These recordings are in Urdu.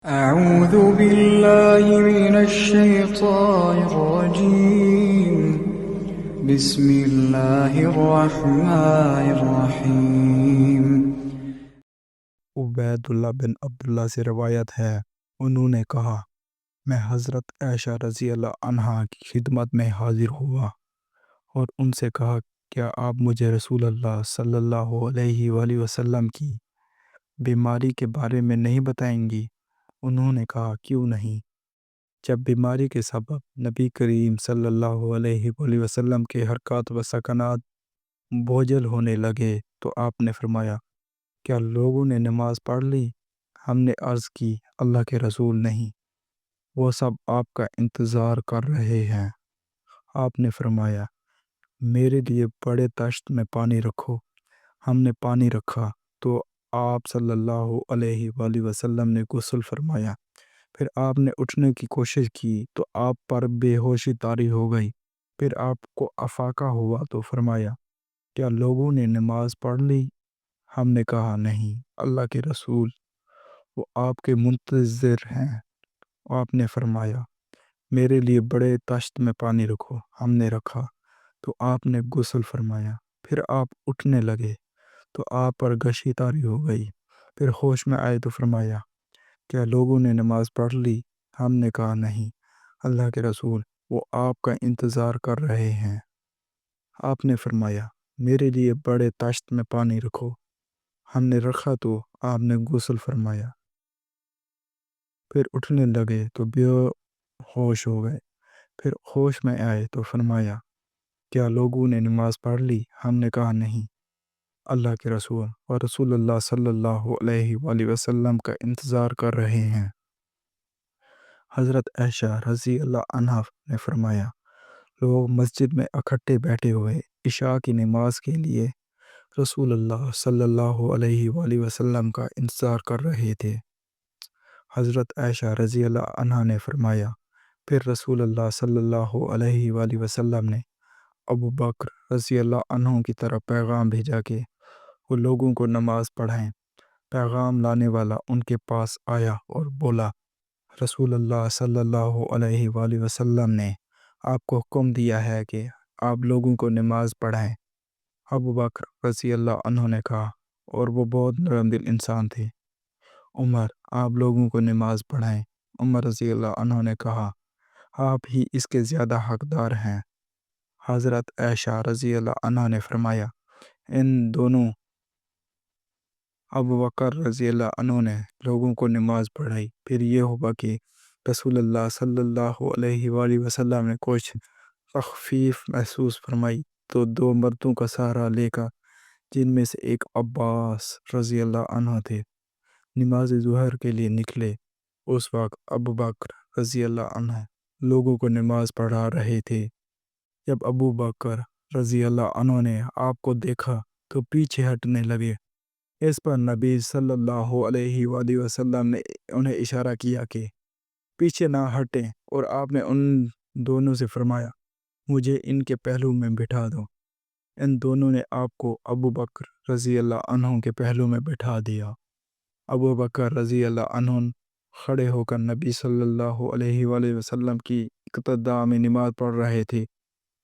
أعوذ بالله من الشيطان الرجيم بسم الله الرحمن الرحيم عبیداللہ بن عبداللہ سے روایت ہے، انہوں نے کہا، میں حضرت عائشہ رضی اللہ عنہا کی خدمت میں حاضر ہوا اور ان سے کہا، کیا آپ مجھے رسول اللہ صلی اللہ علیہ وآلہ وسلم کی بیماری کے بارے میں نہیں بتائیں گی؟ انہوں نے کہا، کیوں نہیں؟ جب بیماری کے سبب نبی کریم صلی اللہ علیہ وآلہ وسلم کے حرکات و سکنات بوجھل ہونے لگے تو آپ نے فرمایا، کیا لوگوں نے نماز پڑھ لی؟ ہم نے عرض کی، اللہ کے رسول نہیں، وہ سب آپ کا انتظار کر رہے ہیں۔ آپ نے فرمایا، میرے لیے بڑے تشت میں پانی رکھو۔ ہم نے پانی رکھا تو آپ صلی اللہ علیہ وآلہ وسلم نے غسل فرمایا۔ پھر آپ نے اٹھنے کی کوشش کی تو آپ پر بے ہوشی طاری ہو گئی۔ پھر آپ کو افاقہ ہوا تو فرمایا، کیا لوگوں نے نماز پڑھ لی؟ ہم نے کہا، نہیں، اللہ کے رسول، وہ آپ کے منتظر ہیں۔ آپ نے فرمایا، میرے لیے بڑے تشت میں پانی رکھو۔ ہم نے رکھا تو آپ نے غسل فرمایا۔ پھر آپ اٹھنے لگے تو آپ پر غشی طاری ہو گئی۔ پھر ہوش میں آئے تو فرمایا، کیا لوگوں نے نماز پڑھ لی؟ ہم نے کہا، نہیں، اللہ کے رسول، وہ آپ کا انتظار کر رہے ہیں۔ آپ نے فرمایا، میرے لیے بڑے تشت میں پانی رکھو۔ ہم نے رکھا تو آپ نے غسل فرمایا۔ پھر اٹھنے لگے تو بے ہوش ہو گئے۔ پھر ہوش میں آئے تو فرمایا، کیا لوگوں نے نماز پڑھ لی؟ ہم نے کہا، نہیں، اللہ کے رسول اور رسول اللہ صلی اللہ علیہ وآلہ وسلم کا انتظار کر رہے ہیں۔ حضرت عائشہ رضی اللہ عنہا نے فرمایا، لوگ مسجد میں اکٹھے بیٹھے ہوئے عشاء کی نماز کے لیے رسول اللہ صلی اللہ علیہ وآلہ وسلم کا انتظار کر رہے تھے۔ حضرت عائشہ رضی اللہ عنہا نے فرمایا، پھر رسول اللہ صلی اللہ علیہ وآلہ وسلم نے ابو بکر رضی اللہ عنہ کی طرف پیغام بھیجا کہ وہ لوگوں کو نماز پڑھائیں۔ پیغام لانے والا ان کے پاس آیا اور بولا، رسول اللہ صلی اللہ علیہ وآلہ وسلم نے آپ کو حکم دیا ہے کہ آپ لوگوں کو نماز پڑھائیں۔ ابو بکر رضی اللہ عنہ نے کہا، اور وہ بہت نرم دل انسان تھے، عمر، آپ لوگوں کو نماز پڑھائیں۔ عمر رضی اللہ عنہ نے کہا، آپ ہی اس کے زیادہ حقدار ہیں۔ حضرت عائشہ رضی اللہ عنہ نے فرمایا، ان دونوں ابو بکر رضی اللہ عنہ نے لوگوں کو نماز پڑھائی۔ پھر یہ ہوا کہ رسول اللہ صلی اللہ علیہ وآلہ وسلم نے کچھ تخفیف محسوس فرمائی تو دو مردوں کا سہارا لے کر، جن میں سے ایک عباس رضی اللہ عنہ تھے، نماز ظہر کے لیے نکلے۔ اس وقت ابو بکر رضی اللہ عنہ لوگوں کو نماز پڑھا رہے تھے۔ جب ابو بکر رضی اللہ عنہ نے آپ کو دیکھا تو پیچھے ہٹنے لگے۔ اس پر نبی صلی اللہ علیہ وآلہ وسلم نے انہیں اشارہ کیا کہ پیچھے نہ ہٹیں، اور آپ نے ان دونوں سے فرمایا، مجھے ان کے پہلو میں بٹھا دو۔ ان دونوں نے آپ کو ابو بکر رضی اللہ عنہ کے پہلو میں بٹھا دیا۔ ابو بکر رضی اللہ عنہ کھڑے ہو کر نبی صلی اللہ علیہ وآلہ وسلم کی اقتداء میں نماز پڑھ رہے تھے،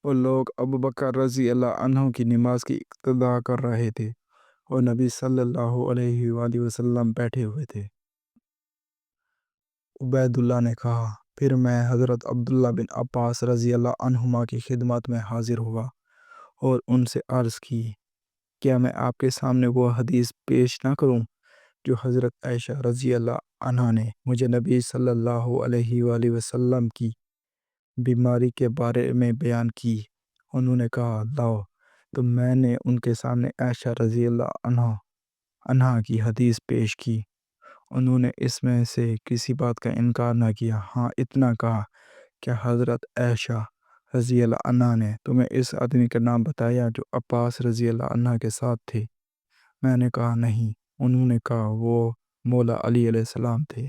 اور لوگ ابو بکر رضی اللہ عنہ کی نماز کی اقتداء کر رہے تھے، اور نبی صلی اللہ علیہ وآلہ وسلم بیٹھے ہوئے تھے۔ عبیداللہ نے کہا، پھر میں حضرت عبداللہ بن عباس رضی اللہ عنہما کی خدمت میں حاضر ہوا اور ان سے عرض کی، کیا میں آپ کے سامنے وہ حدیث پیش نہ کروں جو حضرت عائشہ رضی اللہ عنہا نے مجھے نبی صلی اللہ علیہ وآلہ وسلم کی بیماری کے بارے میں بیان کی؟ انہوں نے کہا، لاؤ۔ تو میں نے ان کے سامنے عائشہ رضی اللہ عنہا کی حدیث پیش کی۔ انہوں نے اس میں سے کسی بات کا انکار نہ کیا، ہاں اتنا کہا، کہ حضرت عائشہ رضی اللہ عنہا نے تمہیں اس آدمی کا نام بتایا جو عباس رضی اللہ عنہ کے ساتھ تھے؟ میں نے کہا، نہیں۔ انہوں نے کہا، وہ مولا علی علیہ السلام تھے۔